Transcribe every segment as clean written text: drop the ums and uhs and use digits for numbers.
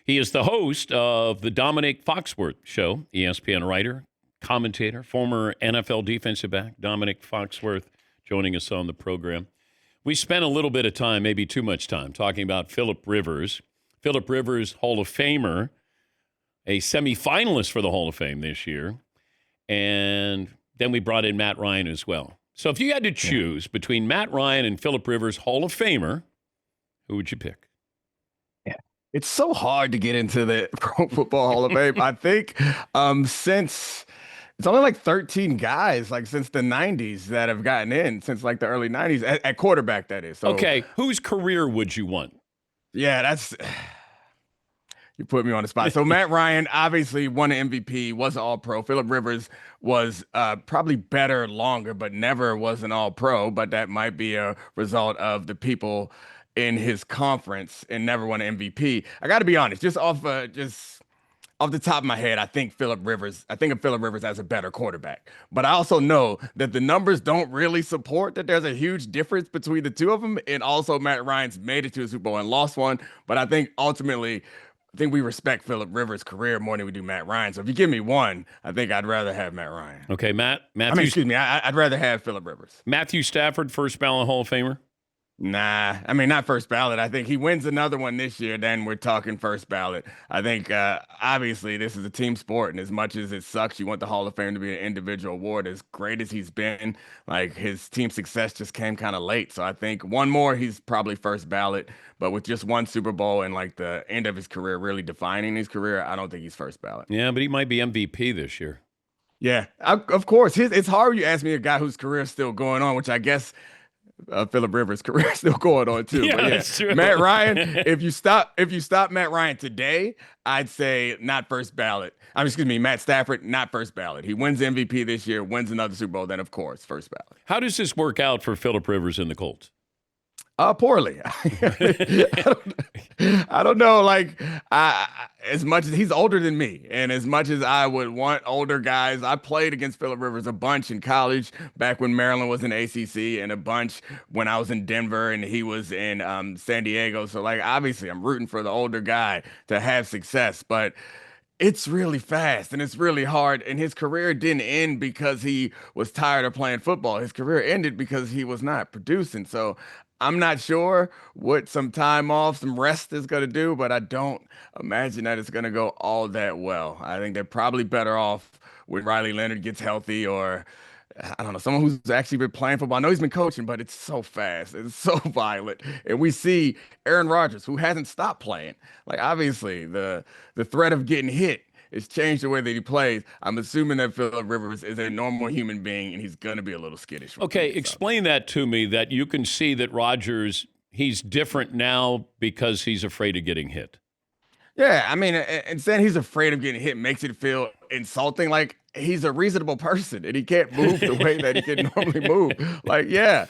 He is the host of the Domonique Foxworth Show, ESPN writer, commentator, former NFL defensive back, Domonique Foxworth, joining us on the program. We spent a little bit of time, maybe too much time, talking about Philip Rivers. Philip Rivers, Hall of Famer, a semifinalist for the Hall of Fame this year. And then we brought in Matt Ryan as well. So if you had to choose between Matt Ryan and Philip Rivers, Hall of Famer, who would you pick? It's so hard to get into the Pro Football Hall of Fame. I think since it's only like 13 guys, like since the 90s that have gotten in, since like the early 90s, at quarterback, that is. So, okay, whose career would you want? Yeah, you put me on the spot. So Matt Ryan obviously won an MVP, was an All-Pro. Philip Rivers was probably better longer, but never was an All-Pro. But that might be a result of the people in his conference and never won an MVP. I got to be honest, just off the top of my head, I think of Philip Rivers as a better quarterback. But I also know that the numbers don't really support that there's a huge difference between the two of them. And also Matt Ryan's made it to a Super Bowl and lost one. But I think ultimately, we respect Philip Rivers' career more than we do Matt Ryan. So if you give me one, I think I'd rather have Matt Ryan. Okay, I'd rather have Philip Rivers. Matthew Stafford, first ballot Hall of Famer? Nah, I mean, not first ballot. I think he wins another one this year, then we're talking first ballot. I think, obviously, this is a team sport, and as much as it sucks, you want the Hall of Fame to be an individual award. As great as he's been, like, his team success just came kind of late. So I think one more, he's probably first ballot. But with just one Super Bowl and, like, the end of his career really defining his career, I don't think he's first ballot. Yeah, but he might be MVP this year. Yeah, of course. It's hard when you ask me a guy whose career is still going on, which I guess – Philip Rivers' career is still going on too. Yeah, that's true. Matt Ryan, if you stop Matt Ryan today, I'd say not first ballot. Matt Stafford, not first ballot. He wins MVP this year, wins another Super Bowl, then of course, first ballot. How does this work out for Philip Rivers and the Colts? Poorly. I don't know. Like, as much as he's older than me, and as much as I would want older guys, I played against Philip Rivers a bunch in college back when Maryland was in ACC, and a bunch when I was in Denver and he was in San Diego. So, like, obviously, I'm rooting for the older guy to have success, but it's really fast and it's really hard. And his career didn't end because he was tired of playing football. His career ended because he was not producing. So I'm not sure what some time off, some rest is going to do, but I don't imagine that it's going to go all that well. I think they're probably better off when Riley Leonard gets healthy, or I don't know, someone who's actually been playing football. I know he's been coaching, but it's so fast. It's so violent. And we see Aaron Rodgers, who hasn't stopped playing. Like, obviously, the threat of getting hit has changed the way that he plays. I'm assuming that Philip Rivers is a normal human being, and he's going to be a little skittish. Okay, explain that to me, that you can see that Rodgers, he's different now because he's afraid of getting hit. Yeah, I mean, and saying he's afraid of getting hit makes it feel insulting. Like, he's a reasonable person, and he can't move the way that he can normally move. Like, yeah,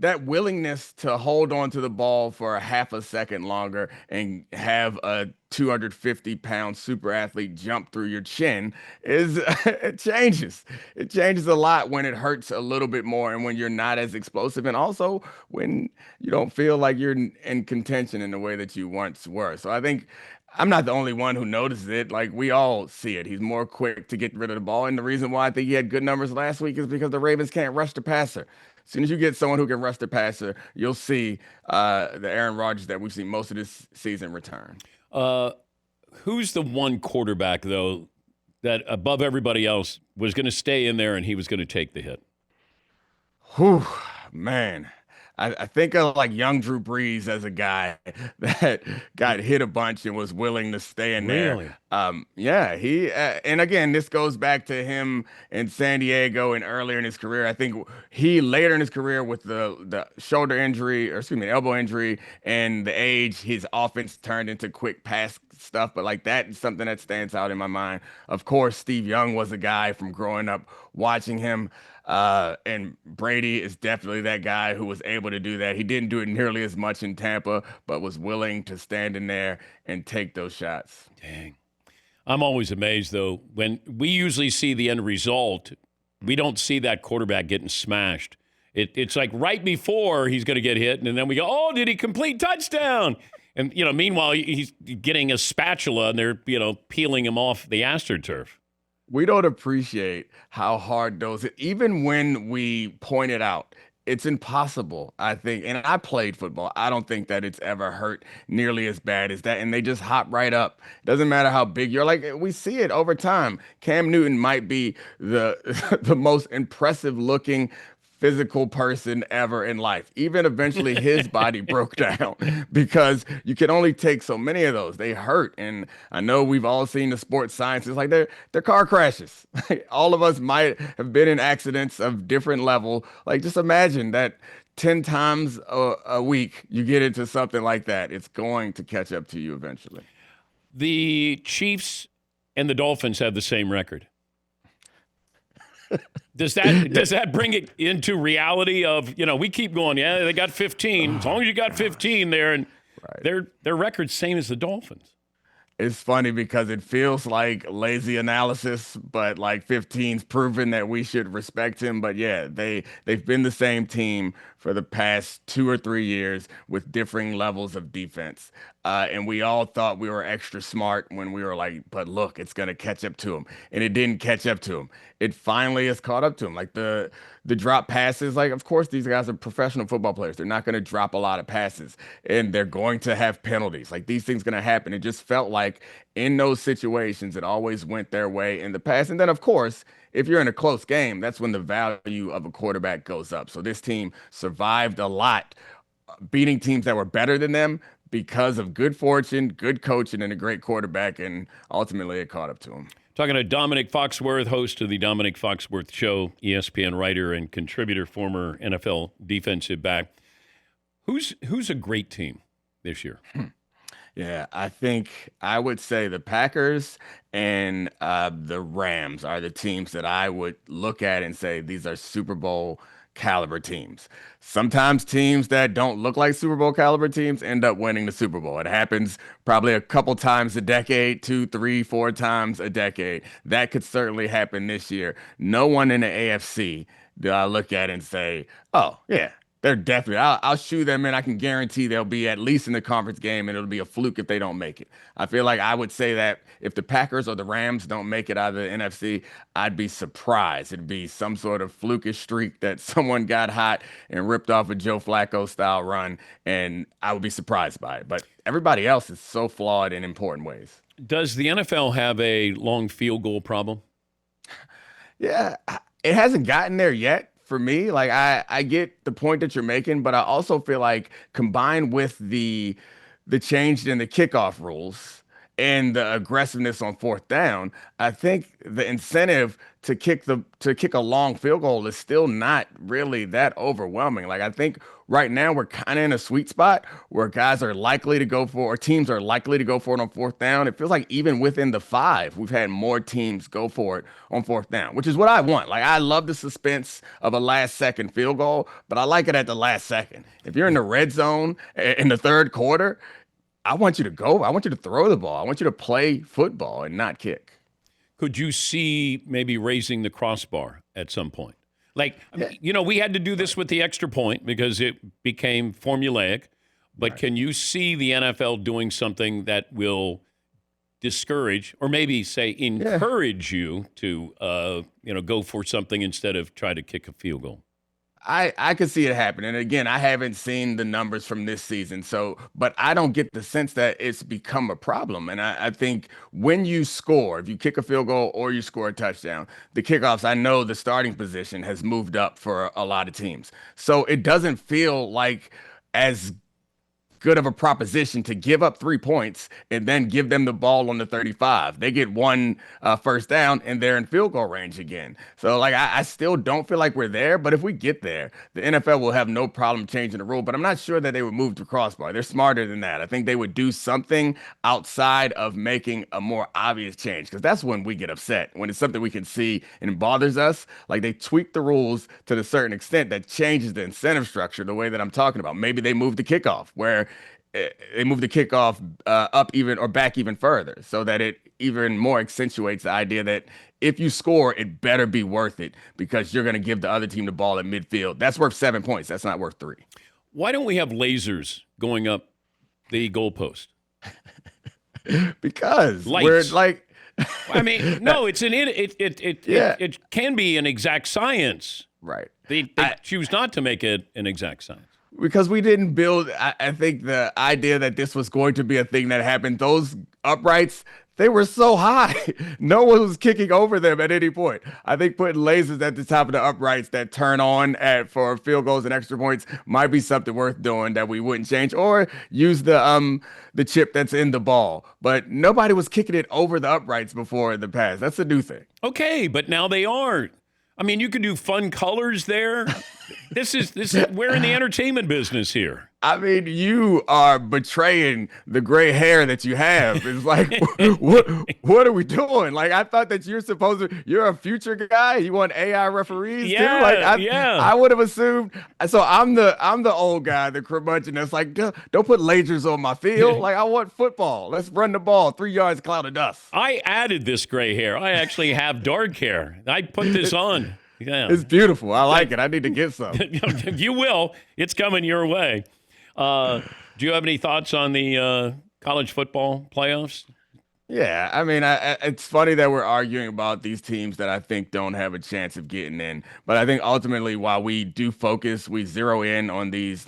that willingness to hold on to the ball for a half a second longer and have a 250-pound super athlete jump through your chin it changes. It changes a lot when it hurts a little bit more and when you're not as explosive, and also when you don't feel like you're in contention in the way that you once were. So I think I'm not the only one who notices it. Like, we all see it. He's more quick to get rid of the ball. And the reason why I think he had good numbers last week is because the Ravens can't rush the passer. As soon as you get someone who can rush the passer, you'll see the Aaron Rodgers that we've seen most of this season return. Who's the one quarterback, though, that above everybody else was going to stay in there and he was going to take the hit? Whew, man. I think of like young Drew Brees as a guy that got hit a bunch and was willing to stay in there. Really? Yeah, he and again, this goes back to him in San Diego and earlier in his career. I think he later in his career with the shoulder injury, or excuse me, elbow injury, and the age, his offense turned into quick pass stuff. But like, that is something that stands out in my mind. Of course, Steve Young was a guy from growing up watching him. And Brady is definitely that guy who was able to do that. He didn't do it nearly as much in Tampa, but was willing to stand in there and take those shots. Dang. I'm always amazed, though, when we usually see the end result, we don't see that quarterback getting smashed. It's like right before he's going to get hit, and then we go, oh, did he complete touchdown? And, meanwhile, he's getting a spatula and they're, peeling him off the AstroTurf. We don't appreciate how hard those, even when we point it out, it's impossible, I think. And I played football. I don't think that it's ever hurt nearly as bad as that. And they just hop right up. Doesn't matter how big you're. Like, we see it over time. Cam Newton might be the the most impressive looking physical person ever in life. Even eventually his body broke down because you can only take so many of those. They hurt. And I know we've all seen the sports science. It's like they're car crashes. All of us might have been in accidents of different level. Like just imagine that 10 times a week you get into something like that. It's going to catch up to you eventually. The Chiefs and the Dolphins have the same record. Does that bring it into reality of, we keep going, yeah, they got 15. As long as you got 15 there, and Right. their record's same as the Dolphins. It's funny because it feels like lazy analysis, but like 15's proven that we should respect him. But yeah, they've been the same team for the past 2 or 3 years with differing levels of defense. And we all thought we were extra smart when we were like, but look, it's gonna catch up to him. And it didn't catch up to him. It finally has caught up to him. Like the drop passes, like of course these guys are professional football players. They're not gonna drop a lot of passes and they're going to have penalties. Like these things gonna happen. It just felt like in those situations it always went their way in the past. And then of course, if you're in a close game, that's when the value of a quarterback goes up. So this team survived a lot, beating teams that were better than them because of good fortune, good coaching, and a great quarterback. And ultimately, it caught up to them. Talking to Domonique Foxworth, host of the Domonique Foxworth Show, ESPN writer and contributor, former NFL defensive back. Who's a great team this year? Yeah, I think I would say the Packers and the Rams are the teams that I would look at and say these are Super Bowl caliber teams. Sometimes teams that don't look like Super Bowl caliber teams end up winning the Super Bowl. It happens probably a couple times a decade, 2, 3, 4 times a decade. That could certainly happen this year. No one in the AFC do I look at and say, oh, yeah, they're definitely. I'll shoe them in. I can guarantee they'll be at least in the conference game, and it'll be a fluke if they don't make it. I feel like I would say that if the Packers or the Rams don't make it out of the NFC, I'd be surprised. It'd be some sort of flukish streak that someone got hot and ripped off a Joe Flacco style run, and I would be surprised by it. But everybody else is so flawed in important ways. Does the NFL have a long field goal problem? Yeah, it hasn't gotten there yet for me. Like I get the point that you're making, but I also feel like combined with the change in the kickoff rules and the aggressiveness on fourth down, I think the incentive to kick a long field goal is still not really that overwhelming. Like I think right now we're kind of in a sweet spot where guys are likely to go for, or teams are likely to go for it on fourth down. It feels like even within the five, we've had more teams go for it on fourth down, which is what I want. Like I love the suspense of a last second field goal, but I like it at the last second. If you're in the red zone in the third quarter, I want you to go. I want you to throw the ball. I want you to play football and not kick. Could you see maybe raising the crossbar at some point? Like, we had to do this with the extra point because it became formulaic. But can you see the NFL doing something that will discourage or maybe say encourage you to, go for something instead of try to kick a field goal? I could see it happen. And again, I haven't seen the numbers from this season. But I don't get the sense that it's become a problem. And I think when you score, if you kick a field goal or you score a touchdown, the kickoffs, I know the starting position has moved up for a lot of teams. So it doesn't feel like as good of a proposition to give up 3 points and then give them the ball on the 35. They get one first down and they're in field goal range again. So like I still don't feel like we're there, but if we get there, the NFL will have no problem changing the rule. But I'm not sure that they would move to crossbar. They're smarter than that. I think they would do something outside of making a more obvious change, because that's when we get upset, when it's something we can see and it bothers us. Like they tweak the rules to a certain extent that changes the incentive structure the way that I'm talking about. Maybe they move the kickoff where they move the kickoff up even or back even further so that it even more accentuates the idea that if you score, it better be worth it because you're going to give the other team the ball at midfield. That's worth 7 points. That's not worth 3. Why don't we have lasers going up the goalpost? Because we're Lights. like, I mean, no, it can be an exact science. right. They choose not to make it an exact science. Because we didn't build, I think the idea that this was going to be a thing that happened, those uprights, they were so high. No one was kicking over them at any point. I think putting lasers at the top of the uprights that turn on for field goals and extra points might be something worth doing that we wouldn't change, or use the chip that's in the ball. But nobody was kicking it over the uprights before in the past. That's a new thing. Okay, but now they are. I mean, you could do fun colors there. This is we're in the entertainment business here. I mean, you are betraying the gray hair that you have. It's like, what are we doing? Like, I thought that you're a future guy. You want AI referees too? Like, I would have assumed. So I'm the old guy, the curmudgeon that's like, don't put lasers on my field. Like, I want football. Let's run the ball 3 yards, cloud of dust. I added this gray hair. I actually have dark hair. I put this on. Yeah. It's beautiful. I like it. I need to get some. You will. It's coming your way. Do you have any thoughts on the college football playoffs? Yeah, I mean, it's funny that we're arguing about these teams that I think don't have a chance of getting in. But I think ultimately, while we do focus, we zero in on these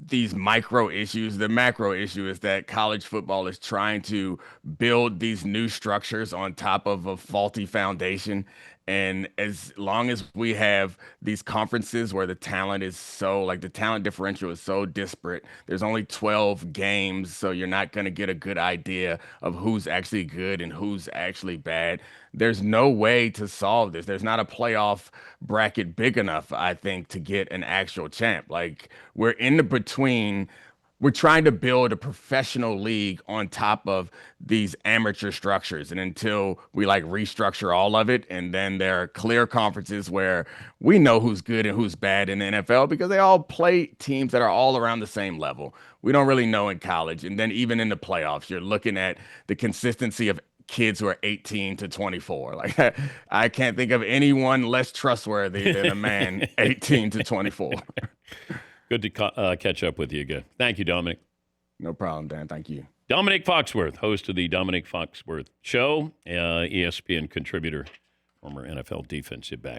these micro issues. The macro issue is that college football is trying to build these new structures on top of a faulty foundation. And as long as we have these conferences where the talent is the talent differential is so disparate, there's only 12 games, so you're not going to get a good idea of who's actually good and who's actually bad. There's no way to solve this. There's not a playoff bracket big enough, I think, to get an actual champ. Like, we're in the between. We're trying to build a professional league on top of these amateur structures. And until we restructure all of it, and then there are clear conferences where we know who's good and who's bad in the NFL because they all play teams that are all around the same level. We don't really know in college. And then even in the playoffs, you're looking at the consistency of kids who are 18 to 24. Like, I can't think of anyone less trustworthy than a man 18 to 24. Good to catch up with you again. Thank you, Dominic. No problem, Dan. Thank you. Domonique Foxworth, host of the Domonique Foxworth Show, ESPN contributor, former NFL defensive back.